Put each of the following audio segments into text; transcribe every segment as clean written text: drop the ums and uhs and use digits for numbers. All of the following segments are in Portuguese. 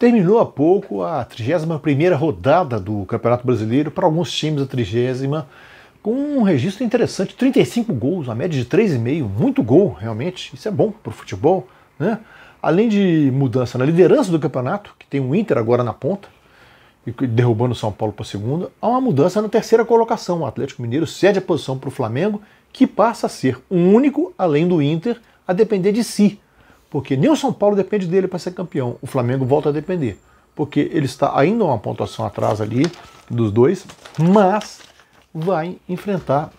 Terminou há pouco a 31ª rodada do Campeonato Brasileiro, para alguns times a 30ª, com um registro interessante, 35 gols, uma média de 3,5, muito gol realmente, isso é bom para o futebol, né? Além de mudança na liderança do campeonato, que tem o Inter agora na ponta, derrubando o São Paulo para a segunda, há uma mudança na terceira colocação, o Atlético Mineiro cede a posição para o Flamengo, que passa a ser o único, além do Inter, a depender de si. Porque nem o São Paulo depende dele para ser campeão. O Flamengo volta a depender. Porque ele está ainda uma pontuação atrás ali dos dois, mas vai enfrentar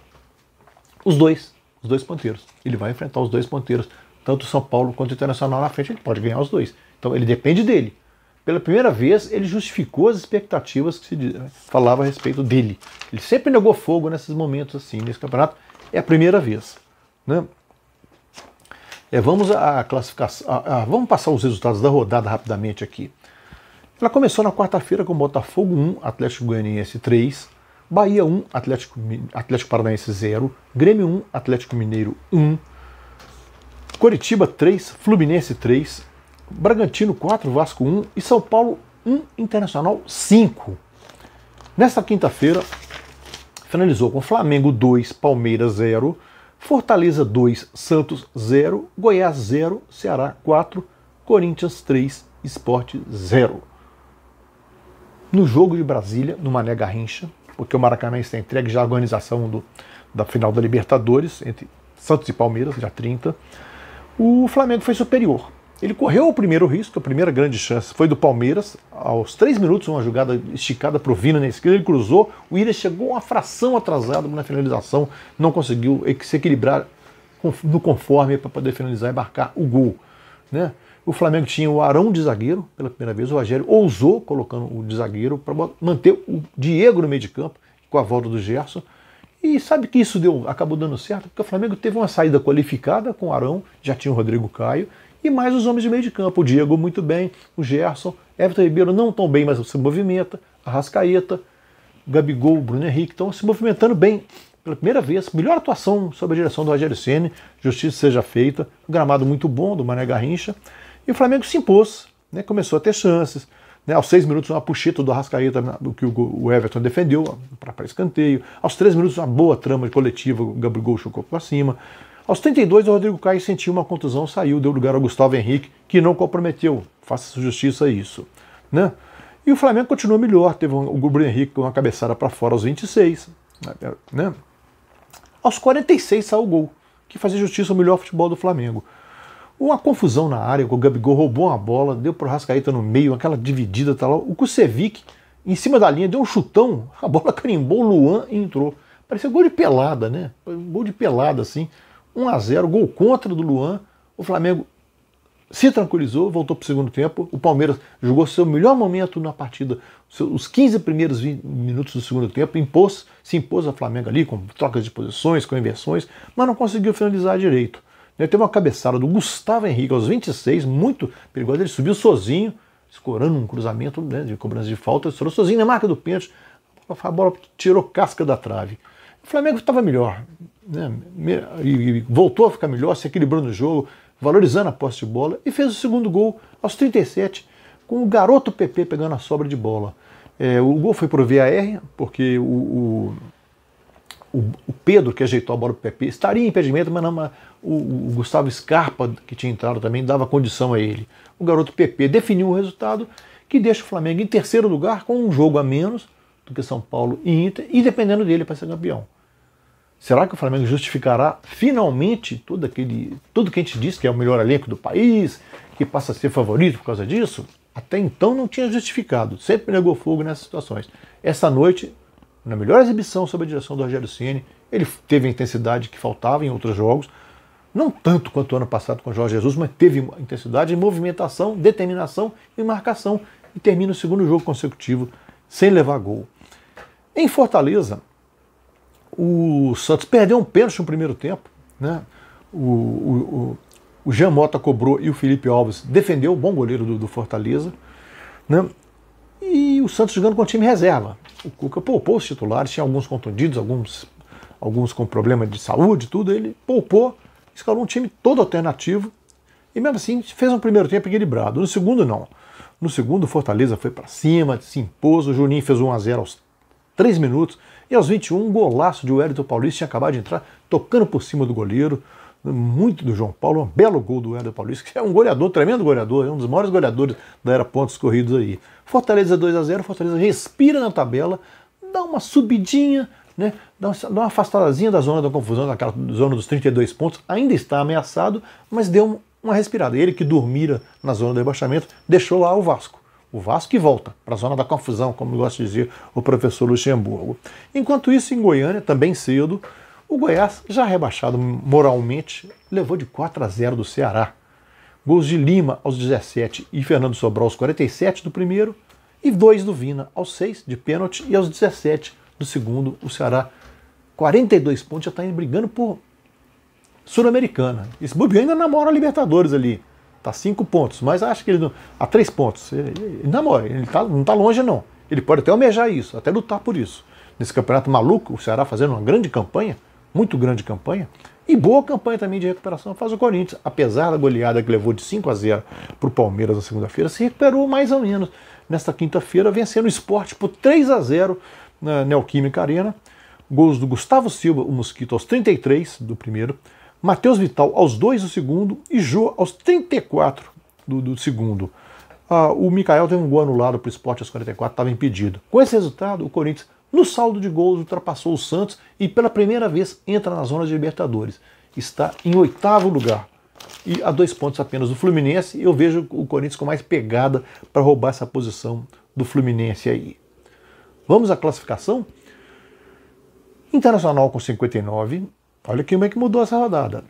os dois ponteiros. Ele vai enfrentar os dois ponteiros. Tanto o São Paulo quanto o Internacional na frente, ele pode ganhar os dois. Então ele depende dele. Pela primeira vez, ele justificou as expectativas que se falava a respeito dele. Ele sempre negou fogo nesses momentos assim, nesse campeonato. É a primeira vez, né? Vamos à classificação. Vamos passar os resultados da rodada rapidamente aqui. Ela começou na quarta-feira com Botafogo 1, Atlético Goianiense 3, Bahia 1, Atlético Paranaense 0, Grêmio 1, Atlético Mineiro 1, Coritiba 3, Fluminense 3, Bragantino 4, Vasco 1 e São Paulo 1, Internacional 5. Nesta quinta-feira, finalizou com Flamengo 2, Palmeiras 0, Fortaleza 2, Santos 0, Goiás 0, Ceará 4, Corinthians 3, Sport 0. No jogo de Brasília, no Mané Garrincha, porque o Maracanã está entregue já a organização da final da Libertadores, entre Santos e Palmeiras, dia 30, o Flamengo foi superior. Ele correu o primeiro risco, a primeira grande chance foi do Palmeiras. Aos 3 minutos, uma jogada esticada para o Vina na esquerda, ele cruzou, o Willian chegou uma fração atrasado na finalização, não conseguiu se equilibrar no conforme para poder finalizar e marcar o gol, né? O Flamengo tinha o Arão de zagueiro, pela primeira vez, o Rogério ousou colocando o de zagueiro para manter o Diego no meio de campo, com a volta do Gerson. E sabe que isso acabou dando certo? Porque o Flamengo teve uma saída qualificada com o Arão, já tinha o Rodrigo Caio, e mais os homens de meio de campo. O Diego muito bem, o Gerson, Everton Ribeiro não tão bem, mas se movimenta, Arrascaeta, Gabigol, Bruno Henrique estão se movimentando bem. Pela primeira vez, melhor atuação sob a direção do Rogério Ceni, justiça seja feita, um gramado muito bom do Mané Garrincha, e o Flamengo se impôs, né, começou a ter chances, né, aos 6 minutos uma puxeta do Arrascaeta, do que o Everton defendeu para escanteio, aos 3 minutos uma boa trama coletiva, o Gabigol chocou para cima. Aos 32, o Rodrigo Caio sentiu uma contusão, saiu, deu lugar ao Gustavo Henrique, que não comprometeu. Faça justiça a isso, né? E o Flamengo continuou melhor. Teve o Bruno Henrique com uma cabeçada para fora aos 26. Né? Aos 46 saiu o gol, que fazia justiça ao melhor futebol do Flamengo. Uma confusão na área, o Gabigol roubou uma bola, deu para o Arrascaeta no meio, aquela dividida, tá lá. O Kusevic, em cima da linha, deu um chutão, a bola carimbou o Luan e entrou. Parecia gol de pelada, né? Gol de pelada, assim. 1-0, gol contra do Luan. O Flamengo se tranquilizou, voltou para o segundo tempo. O Palmeiras jogou seu melhor momento na partida, os 15 primeiros 20 minutos do segundo tempo, se impôs ao Flamengo ali, com trocas de posições, com inversões, mas não conseguiu finalizar direito. Teve uma cabeçada do Gustavo Henrique aos 26, muito perigoso. Ele subiu sozinho, escorando um cruzamento, né, de cobrança de falta, estourou sozinho na marca do pênalti. A bola tirou casca da trave. O Flamengo estava melhor, né, e voltou a ficar melhor, se equilibrou no jogo, valorizando a posse de bola, e fez o segundo gol aos 37, com o garoto PP pegando a sobra de bola. O gol foi por VAR, porque o Pedro, que ajeitou a bola para o PP, estaria em impedimento, mas não, o Gustavo Scarpa, que tinha entrado também, dava condição a ele. O garoto PP definiu o resultado, que deixa o Flamengo em terceiro lugar, com um jogo a menos do que São Paulo e Inter, e dependendo dele para ser campeão. Será que o Flamengo justificará finalmente tudo que a gente diz que é o melhor elenco do país, que passa a ser favorito por causa disso? Até então não tinha justificado, sempre negou fogo nessas situações. Essa noite, na melhor exibição sob a direção do Rogério Ceni, ele teve a intensidade que faltava em outros jogos, não tanto quanto o ano passado com o Jorge Jesus, mas teve intensidade em movimentação, determinação e marcação, e termina o segundo jogo consecutivo sem levar gol. Em Fortaleza, o Santos perdeu um pênalti no primeiro tempo, né? O Jean Mota cobrou e o Felipe Alves defendeu, o bom goleiro do Fortaleza, né? E o Santos jogando com o time reserva. O Cuca poupou os titulares, tinha alguns contundidos, alguns com problema de saúde, tudo. Ele poupou, escalou um time todo alternativo e mesmo assim fez um primeiro tempo equilibrado. No segundo, não. No segundo, o Fortaleza foi para cima, se impôs, o Juninho fez 1-0 aos 3 minutos, e aos 21, um golaço de Wellington Paulista, tinha acabado de entrar, tocando por cima do goleiro, muito do João Paulo, um belo gol do Wellington Paulista, que é um goleador, tremendo goleador, é um dos maiores goleadores da era pontos corridos aí. Fortaleza 2-0, Fortaleza respira na tabela, dá uma subidinha, né, dá uma afastadazinha da zona da confusão, daquela zona dos 32 pontos, ainda está ameaçado, mas deu uma respirada. Ele que dormira na zona do rebaixamento, deixou lá o Vasco. O Vasco que volta para a zona da confusão, como gosta de dizer o professor Luxemburgo. Enquanto isso, em Goiânia, também cedo, o Goiás, já rebaixado moralmente, levou de 4-0 do Ceará. Gols de Lima aos 17 e Fernando Sobral aos 47 do primeiro, e 2 do Vina aos 6 de pênalti e aos 17 do segundo. O Ceará, 42 pontos, já está brigando por Sul-Americana. Esse bobeiro ainda namora a Libertadores ali. Está 5 pontos, mas acho que ele não... Há 3 pontos. Ele namora, ele não está longe não. Ele pode até almejar isso, até lutar por isso. Nesse campeonato maluco, o Ceará fazendo uma grande campanha, muito grande campanha, e boa campanha também de recuperação faz o Corinthians. Apesar da goleada que levou de 5-0 para o Palmeiras na segunda-feira, se recuperou mais ou menos. Nesta quinta-feira, vencendo o Sport por 3-0 na Neoquímica Arena. Gols do Gustavo Silva, o Mosquito, aos 33 do primeiro, Matheus Vital aos 2 do segundo e Jô aos 34 do segundo. O Mikael teve um gol anulado para o Sport aos 44, estava impedido. Com esse resultado, o Corinthians, no saldo de gols, ultrapassou o Santos e pela primeira vez entra na zona de Libertadores. Está em 8º lugar. E a 2 pontos apenas do Fluminense, eu vejo o Corinthians com mais pegada para roubar essa posição do Fluminense aí. Vamos à classificação? Internacional com 59. Olha como é que mudou essa rodada.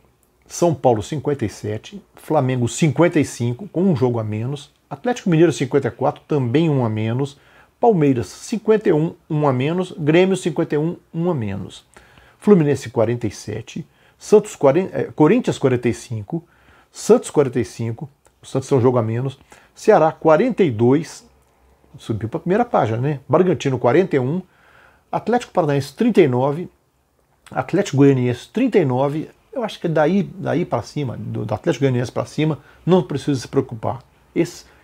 São Paulo 57, Flamengo 55, com um jogo a menos. Atlético Mineiro 54, também um a menos. Palmeiras 51, um a menos. Grêmio 51, um a menos. Fluminense 47, Corinthians 45, Santos 45, o Santos tem um jogo a menos. Ceará 42, subiu para a primeira página, né? Bragantino 41, Atlético Paranaense 39, Atlético Goianiense 39. Eu acho que daí para cima, do Atlético Goianiense para cima, não precisa se preocupar.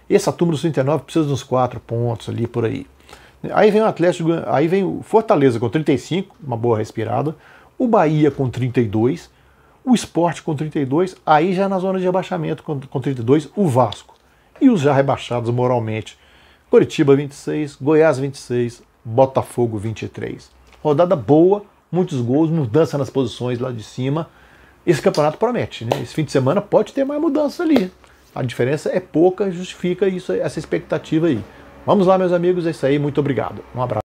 Essa turma dos 39 precisa de uns 4 pontos ali por aí. Aí vem o Atlético, aí vem o Fortaleza com 35, uma boa respirada, o Bahia com 32, o Sport com 32, aí já na zona de rebaixamento com 32, o Vasco. E os já rebaixados moralmente, Coritiba 26, Goiás 26, Botafogo 23. Rodada boa, muitos gols, mudança nas posições lá de cima. Esse campeonato promete, né? Esse fim de semana pode ter mais mudança ali. A diferença é pouca, justifica isso, essa expectativa aí. Vamos lá, meus amigos, é isso aí, muito obrigado. Um abraço.